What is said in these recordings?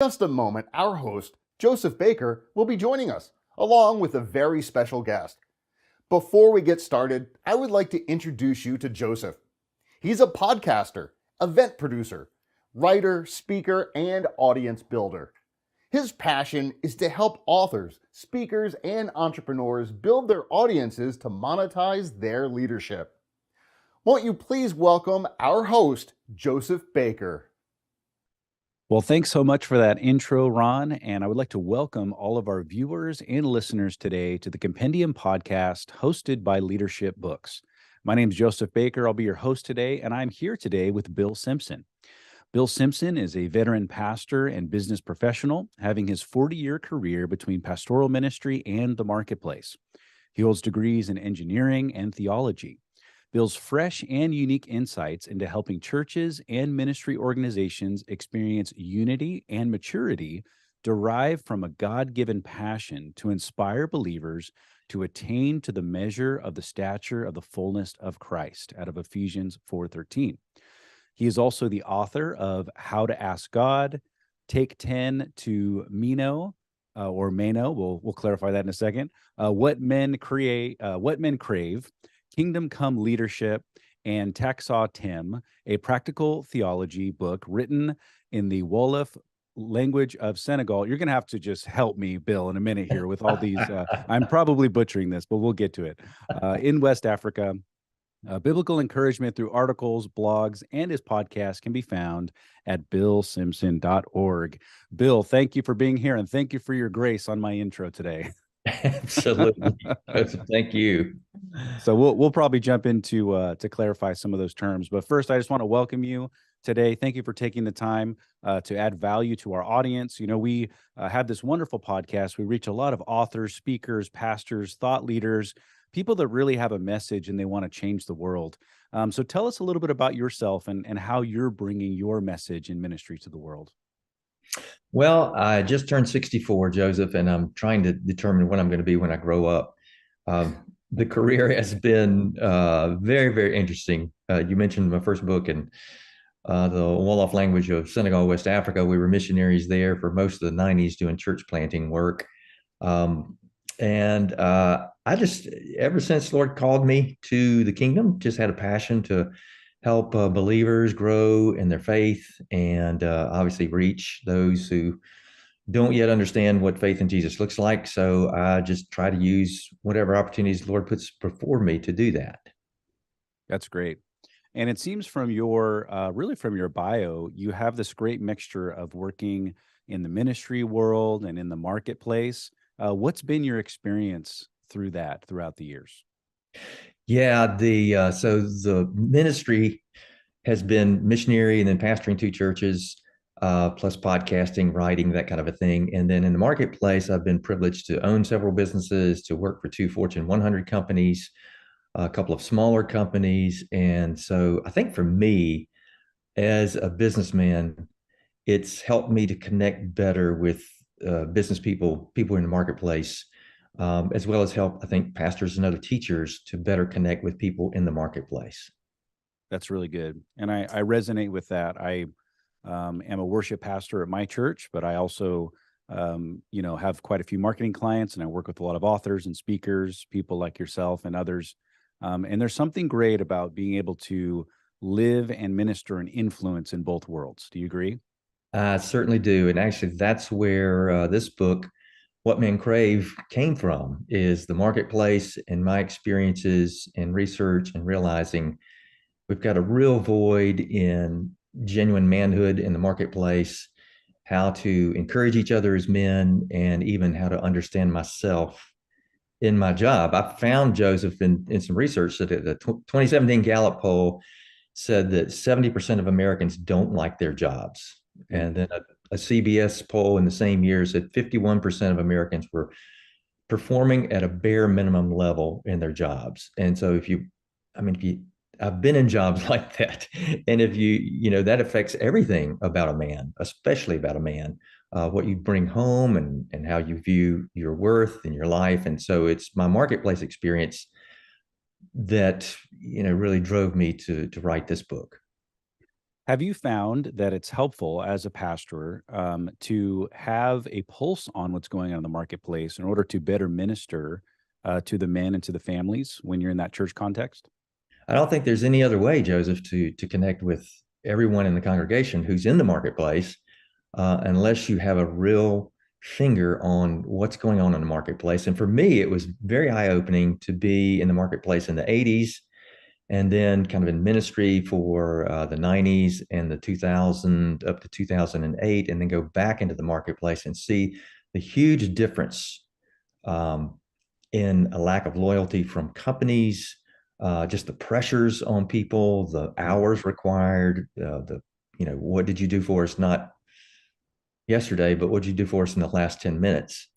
Just a moment, our host, Joseph Baker, will be joining us, along with a very special guest. Before we get started, I would like to introduce you to Joseph. He's a podcaster, event producer, writer, speaker, and audience builder. His passion is to help authors, speakers, and entrepreneurs build their audiences to monetize their leadership. Won't you please welcome our host, Joseph Baker. Well, thanks so much for that intro, Ron. And I would like to welcome all of our viewers and listeners today to the Compendium Podcast hosted by Leadership Books. My name is Joseph Baker. I'll be your host today, and I'm here today with Bill Simpson. Bill Simpson is a veteran pastor and business professional, having his 40-year career between pastoral ministry and the marketplace. He holds degrees in engineering and theology. Bill's fresh and unique insights into helping churches and ministry organizations experience unity and maturity derive from a God-given passion to inspire believers to attain to the measure of the stature of the fullness of Christ, out of Ephesians 4:13. He is also the author of How to Ask God, Take 10 to Meno, or Meno. We'll clarify that in a second. What Men Crave, Kingdom Come Leadership, and Taxaw Temm, a practical theology book written in the Wolof language of Senegal. You're going to have to just help me, Bill, in a minute here with all these. I'm probably butchering this, but we'll get to it. In West Africa, biblical encouragement through articles, blogs, and his podcast can be found at billsimpson.org. Bill, thank you for being here, and thank you for your grace on my intro today. Absolutely. Thank you. So we'll probably jump into to clarify some of those terms. But first, I just want to welcome you today. Thank you for taking the time to add value to our audience. You know, we have this wonderful podcast. We reach a lot of authors, speakers, pastors, thought leaders, people that really have a message and they want to change the world. So tell us a little bit about yourself and how you're bringing your message and ministry to the world. Well, I just turned 64, Joseph, and I'm trying to determine what I'm going to be when I grow up. The career has been very, very interesting. You mentioned my first book in the Wolof language of Senegal, West Africa. We were missionaries there for most of the 90s doing church planting work. I just, ever since the Lord called me to the kingdom, just had a passion to help believers grow in their faith and obviously reach those who don't yet understand what faith in Jesus looks like. So I just try to use whatever opportunities the Lord puts before me to do that. That's great. And it seems from your, really from your bio, you have this great mixture of working in the ministry world and in the marketplace. What's been your experience through that throughout the years? Yeah, so the ministry has been missionary and then pastoring two churches, plus podcasting, writing, that kind of a thing. And then in the marketplace, I've been privileged to own several businesses, to work for two Fortune 100 companies, a couple of smaller companies. And so I think for me, as a businessman, it's helped me to connect better with business people in the marketplace, as well as help, I think, pastors and other teachers to better connect with people in the marketplace. That's really good. And I resonate with that. I am a worship pastor at my church, but I also, have quite a few marketing clients, and I work with a lot of authors and speakers, people like yourself and others. And there's something great about being able to live and minister and influence in both worlds. Do you agree? I certainly do. And actually, that's where this book, What Men Crave, came from, is the marketplace and my experiences and research and realizing we've got a real void in genuine manhood in the marketplace, how to encourage each other as men, and even how to understand myself in my job. I found, Joseph, in some research that the 2017 Gallup poll said that 70% of Americans don't like their jobs. And then a CBS poll in the same year said 51% of Americans were performing at a bare minimum level in their jobs. And so I've been in jobs like that. And if that affects everything about a man, especially about a man, what you bring home and how you view your worth and your life. And so it's my marketplace experience that, really drove me to write this book. Have you found that it's helpful as a pastor to have a pulse on what's going on in the marketplace in order to better minister to the men and to the families when you're in that church context? I don't think there's any other way, Joseph, to connect with everyone in the congregation who's in the marketplace, unless you have a real finger on what's going on in the marketplace. And for me, it was very eye-opening to be in the marketplace in the 80s, and then kind of in ministry for the 90s and the 2000 up to 2008, and then go back into the marketplace and see the huge difference in a lack of loyalty from companies, just the pressures on people, the hours required, what did you do for us? Not yesterday, but what did you do for us in the last 10 minutes?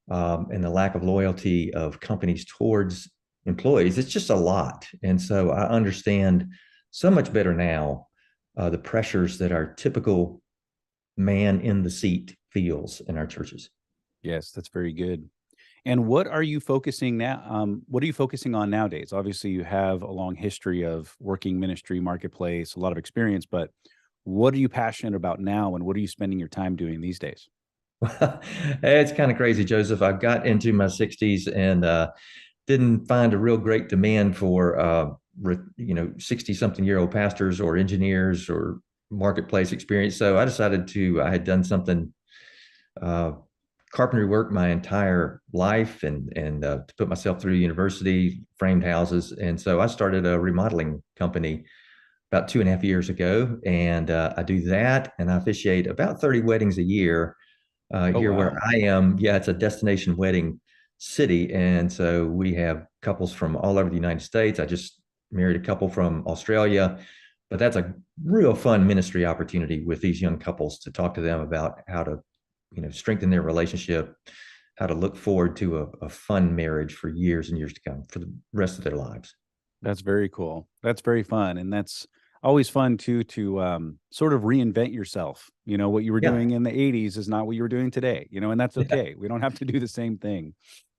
And the lack of loyalty of companies towards employees. It's just a lot. And so I understand so much better now the pressures that our typical man in the seat feels in our churches. Yes, that's very good. And what are you focusing now? What are you focusing on nowadays? Obviously, you have a long history of working ministry, marketplace, a lot of experience, but what are you passionate about now, and what are you spending your time doing these days? It's kind of crazy, Joseph. I got into my 60s and didn't find a real great demand for 60-something-year-old pastors or engineers or marketplace experience. So I decided I had done something carpentry work my entire life, and to put myself through university, framed houses. And so I started a remodeling company about 2.5 years ago. And I do that, and I officiate about 30 weddings a year. Oh, Here where wow. I am, yeah, it's a destination wedding city. And so we have couples from all over the United States. I just married a couple from Australia, but that's a real fun ministry opportunity with these young couples to talk to them about how to, strengthen their relationship, how to look forward to a fun marriage for years and years to come, for the rest of their lives. That's very cool. That's very fun. And that's always fun too, to sort of reinvent yourself. What you were Yeah, doing in the 80s is not what you were doing today, and that's yeah, okay. We don't have to do the same thing,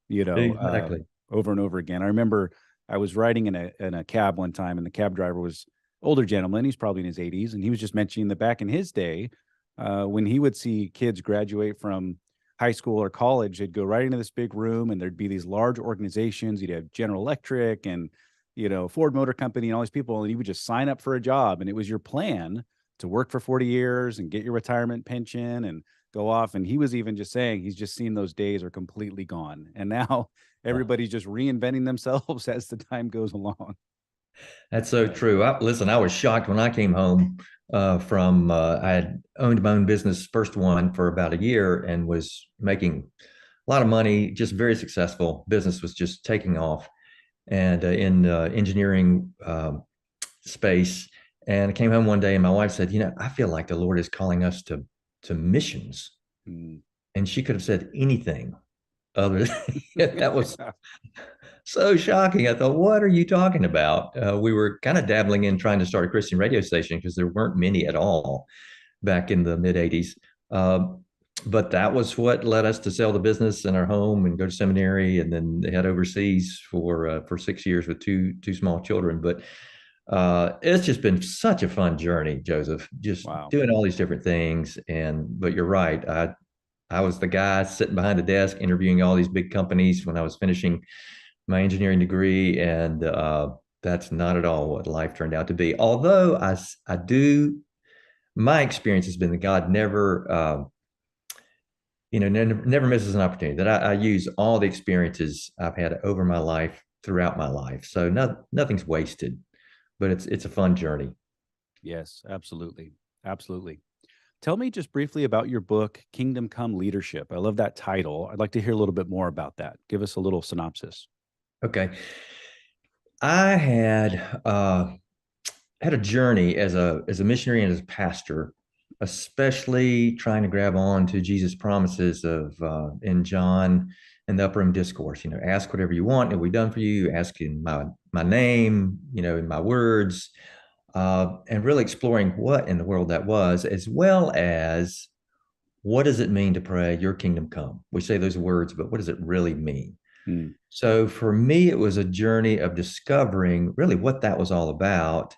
you know, uh, exactly. over and over again. I remember I was riding in a cab one time, and the cab driver was older gentleman. He's probably in his 80s, and he was just mentioning that back in his day, when he would see kids graduate from high school or college, they'd go right into this big room, and there'd be these large organizations. You'd have General Electric and Ford Motor Company and all these people, and you would just sign up for a job, and it was your plan to work for 40 years and get your retirement pension and go off. And he was even just saying he's just seen those days are completely gone. And now Yeah. everybody's just reinventing themselves as the time goes along. That's so true. Listen, I was shocked when I came home I had owned my own business, first one, for about a year, and was making a lot of money, just very successful. Business was just taking off, and in engineering space. And I came home one day, and my wife said, I feel like the Lord is calling us to missions. Mm. And she could have said anything other than that. Was Yeah. so shocking. I thought, what are you talking about? We were kind of dabbling in trying to start a Christian radio station because there weren't many at all back in the mid 80s. But that was what led us to sell the business and our home and go to seminary, and then head overseas for 6 years with two small children. But it's just been such a fun journey, Joseph, just Wow. doing all these different things. But you're right. I was the guy sitting behind the desk interviewing all these big companies when I was finishing my engineering degree, and that's not at all what life turned out to be. Although I do, my experience has been that God never misses an opportunity. That I use all the experiences I've had over my life throughout my life. So nothing's wasted, but it's a fun journey. Yes, absolutely. Absolutely. Tell me just briefly about your book, Kingdom Come Leadership. I love that title. I'd like to hear a little bit more about that. Give us a little synopsis. Okay, I had a journey as a missionary and as a pastor, especially trying to grab on to Jesus' promises of in John and the upper room discourse. Ask whatever you want, and we done for you. Ask in my name, in my words, and really exploring what in the world that was, as well as what does it mean to pray, "Your kingdom come." We say those words, but what does it really mean? Mm. So for me, it was a journey of discovering really what that was all about,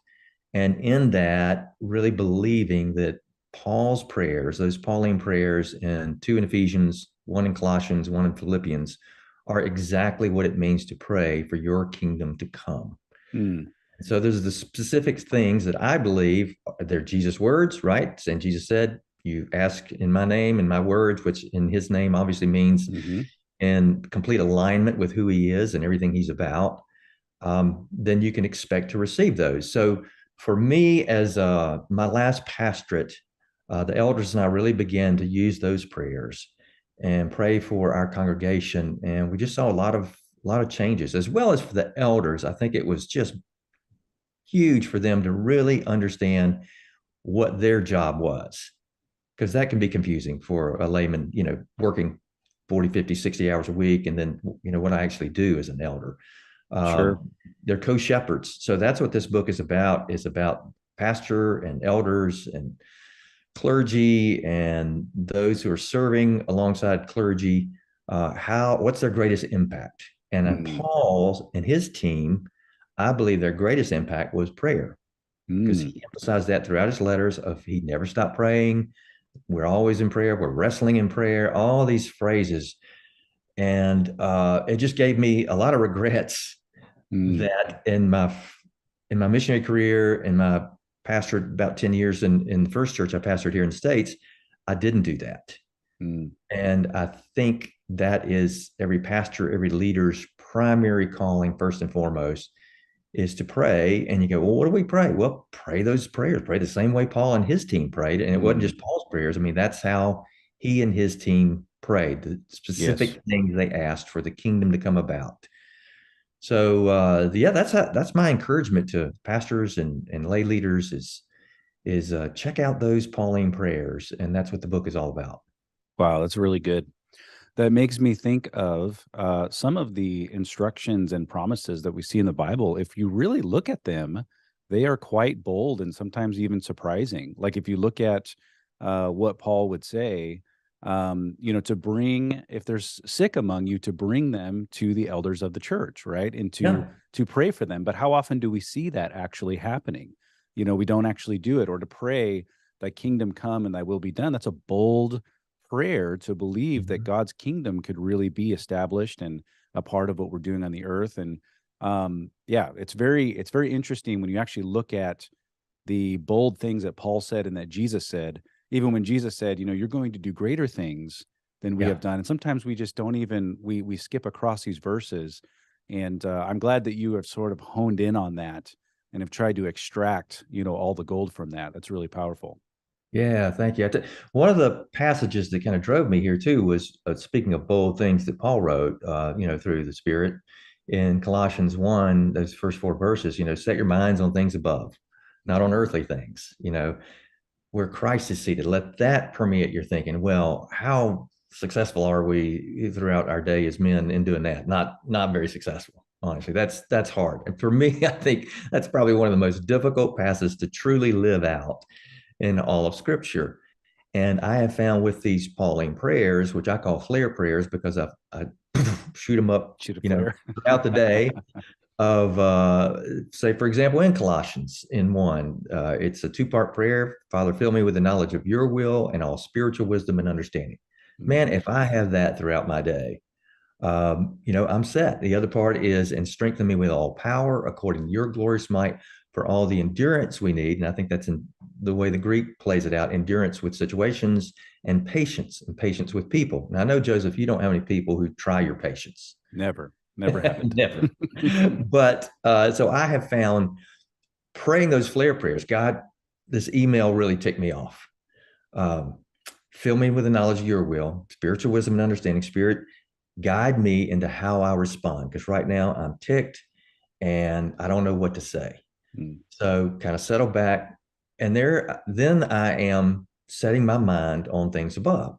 And in that, really believing that Paul's prayers, those Pauline prayers two in Ephesians, one in Colossians, one in Philippians, are exactly what it means to pray for your kingdom to come. Mm. So there's the specific things that I believe they're Jesus' words, right? And Jesus said, you ask in my name, in my words, which in his name obviously means in complete alignment with who he is and everything he's about, then you can expect to receive those. So for me, as my last pastorate, the elders and I really began to use those prayers and pray for our congregation. And we just saw a lot of changes, as well as for the elders. I think it was just huge for them to really understand what their job was, because that can be confusing for a layman, working 40, 50, 60 hours a week. And then, what I actually do as an elder. Sure. They're co-shepherds. So that's what this book is about pastor and elders and clergy and those who are serving alongside clergy. What's their greatest impact? And Paul and his team, I believe their greatest impact was prayer, because he emphasized that throughout his letters. He never stopped praying. We're always in prayer. We're wrestling in prayer. All these phrases, and it just gave me a lot of regrets that in my missionary career, in my pastorate about 10 years in the first church I pastored here in the States, I didn't do that. And I think that is every pastor, every leader's primary calling, first and foremost, is to pray. And you go, well, what do we pray? Well, pray those prayers, pray the same way Paul and his team prayed. And it wasn't just Paul's prayers. I mean, that's how he and his team prayed, the specific things they asked for the kingdom to come about. So that's my encouragement to pastors and lay leaders is check out those Pauline prayers. And that's what the book is all about. Wow, that's really good. That makes me think of some of the instructions and promises that we see in the Bible. If you really look at them, they are quite bold and sometimes even surprising. Like if you look at what Paul would say, to bring, if there's sick among you, to bring them to the elders of the church, right? And to pray for them. But how often do we see that actually happening? We don't actually do it. Or to pray, thy kingdom come and thy will be done. That's a bold prayer to believe that God's kingdom could really be established and a part of what we're doing on the earth. And it's very interesting when you actually look at the bold things that Paul said and that Jesus said. Even when Jesus said, you're going to do greater things than we have done. And sometimes we just don't even, we skip across these verses. And I'm glad that you have sort of honed in on that and have tried to extract, all the gold from that. That's really powerful. Yeah, thank you. One of the passages that kind of drove me here too was speaking of bold things that Paul wrote, through the Spirit in Colossians 1, those first 4 verses, set your minds on things above, not on earthly things, where Christ is seated. Let that permeate your thinking. Well, how successful are we throughout our day as men in doing that? Not very successful. Honestly, that's hard. And for me, I think that's probably one of the most difficult passages to truly live out in all of Scripture. And I have found with these Pauline prayers, which I call flare prayers, because I shoot them up, throughout the day. Of say, for example, in Colossians in 1, it's a 2-part prayer. Father, fill me with the knowledge of your will and all spiritual wisdom and understanding. Man, if I have that throughout my day, I'm set. The other part is, and strengthen me with all power according to your glorious might for all the endurance we need. And I think that's in the way the Greek plays it out: endurance with situations and patience with people. Now, I know, Joseph, you don't have any people who try your patience. Never happened. Never. But so I have found praying those flare prayers. God, this email really ticked me off. Fill me with the knowledge of your will, spiritual wisdom and understanding. Spirit, guide me into how I respond, because right now I'm ticked and I don't know what to say. So kind of settle back, and then I am setting my mind on things above.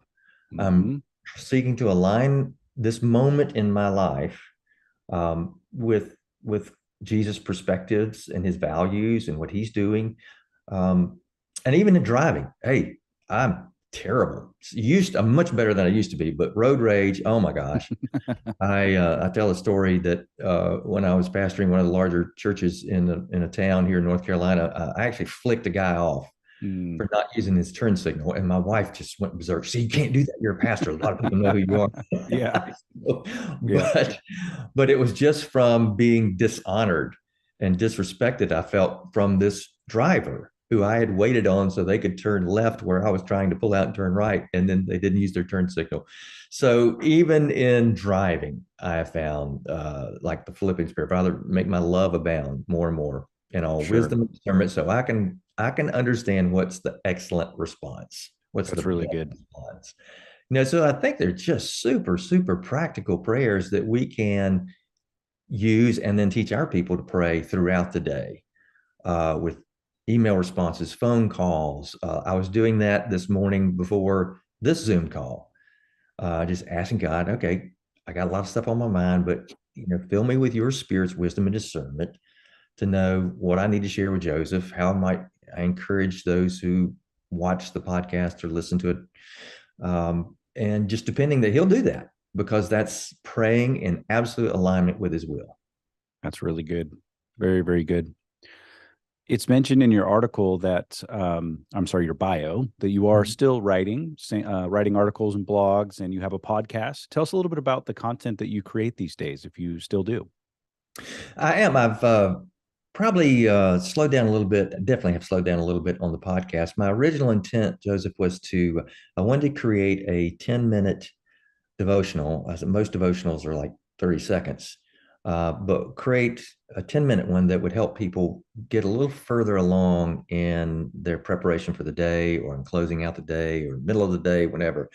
I'm seeking to align this moment in my life with Jesus' perspectives and his values and what he's doing. And even in driving, hey, I'm terrible. I'm much better than I used to be, but road rage, oh my gosh. I tell a story that when I was pastoring one of the larger churches in a town here in North Carolina, I actually flicked a guy off for not using his turn signal, and my wife just went berserk. See, you can't do that. You're a pastor. A lot of people know who you are. Yeah. But it was just from being dishonored and disrespected I felt from this driver who I had waited on so they could turn left where I was trying to pull out and turn right, and then they didn't use their turn signal. So even in driving, I have found like the Philippians prayer, Father, make my love abound more and more in all wisdom and discernment, so I can understand what's the excellent response. What's That's the really good response? So I think they're just super, super practical prayers that we can use and then teach our people to pray throughout the day with email responses, phone calls. I was doing that this morning before this Zoom call, just asking God, okay, I got a lot of stuff on my mind, but fill me with your Spirit's wisdom and discernment to know what I need to share with Joseph, how I encourage those who watch the podcast or listen to it. And just depending that he'll do that, because that's praying in absolute alignment with his will. That's really good. Very, very good. It's mentioned in your article that, your bio, that you are still writing articles and blogs, and you have a podcast. Tell us a little bit about the content that you create these days, if you still do. I am. I've probably slowed down a little bit. Definitely have slowed down a little bit on the podcast. My original intent, Joseph, was I wanted to create a 10-minute devotional. Most devotionals are like 30 seconds, but create a 10-minute one that would help people get a little further along in their preparation for the day, or in closing out the day, or middle of the day, whenever.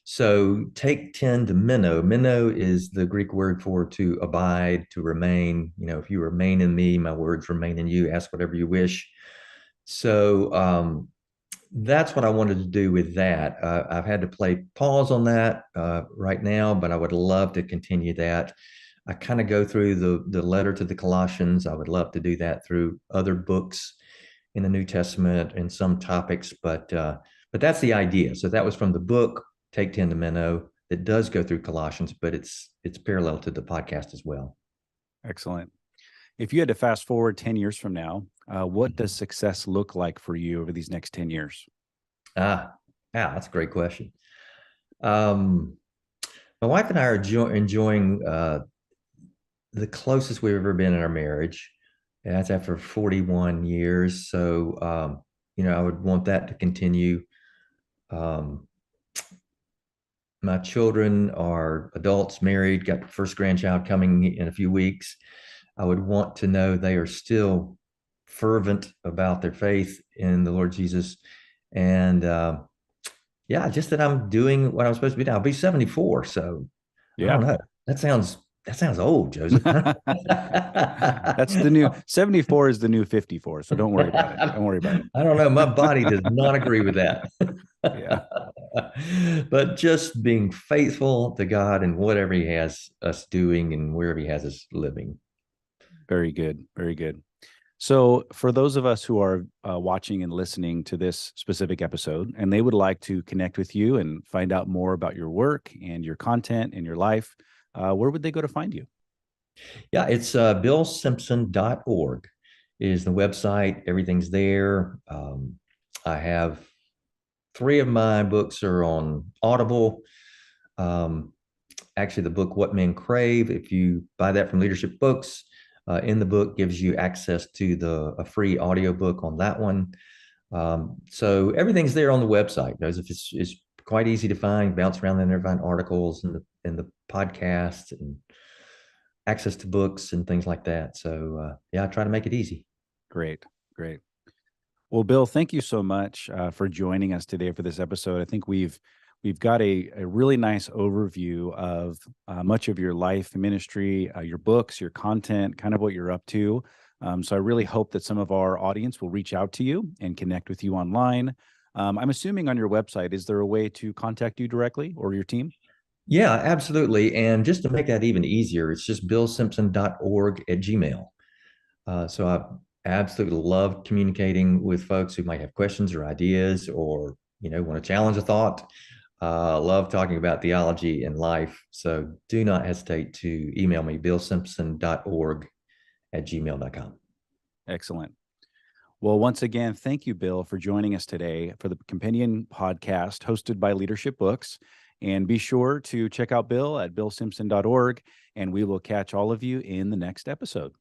So take 10 to Meno. Meno is the Greek word for to abide, to remain. If you remain in me, my words remain in you. Ask whatever you wish. So that's what I wanted to do with that. I've had to play pause on that right now, but I would love to continue that. I kind of go through the letter to the Colossians. I would love to do that through other books in the New Testament and some topics, but that's the idea. So that was from the book, Take 10 to Meno, that does go through Colossians, but it's parallel to the podcast as well. Excellent. If you had to fast forward 10 years from now, what does success look like for you over these next 10 years? That's a great question. My wife and I are enjoying the closest we've ever been in our marriage. And that's after 41 years. So, I would want that to continue. My children are adults, married, got the first grandchild coming in a few weeks. I would want to know they are still fervent about their faith in the Lord Jesus. And just that I'm doing what I'm supposed to be now. I'll be 74. So I don't know. That sounds old, Joseph. That's the new 74 is the new 54. So don't worry about it. Don't worry about it. I don't know. My body does not agree with that. Yeah. But just being faithful to God and whatever he has us doing and wherever he has us living. Very good. Very good. So for those of us who are watching and listening to this specific episode, and they would like to connect with you and find out more about your work and your content and your life, where would they go to find you? Yeah, it's billsimpson.org is the website. Everything's there. I have 3 of my books are on Audible. Actually, the book, What Men Crave, if you buy that from Leadership Books, in the book gives you access to a free audiobook on that one. So everything's there on the website. It's quite easy to find. Bounce around in there, find articles and the podcast and access to books and things like that. So I try to make it easy. Great. Well, Bill, thank you so much for joining us today for this episode. I think we've got a really nice overview of much of your life and ministry, your books, your content, kind of what you're up to. So I really hope that some of our audience will reach out to you and connect with you online. I'm assuming on your website, is there a way to contact you directly or your team? Yeah, absolutely. And just to make that even easier, it's just billsimpson.org@gmail. So I absolutely love communicating with folks who might have questions or ideas or want to challenge a thought. Love talking about theology and life. So do not hesitate to email me, billsimpson.org@gmail.com. Excellent. Well, once again, thank you, Bill, for joining us today for the Compendium Podcast hosted by Leadership Books. And be sure to check out Bill at billsimpson.org, and we will catch all of you in the next episode.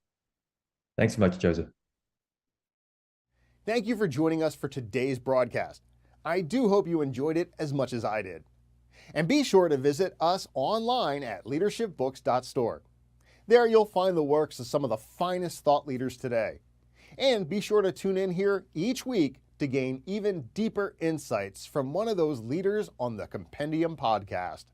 Thanks so much, Joseph. Thank you for joining us for today's broadcast. I do hope you enjoyed it as much as I did. And be sure to visit us online at leadershipbooks.store. There you'll find the works of some of the finest thought leaders today. And be sure to tune in here each week to gain even deeper insights from one of those leaders on the Compendium Podcast.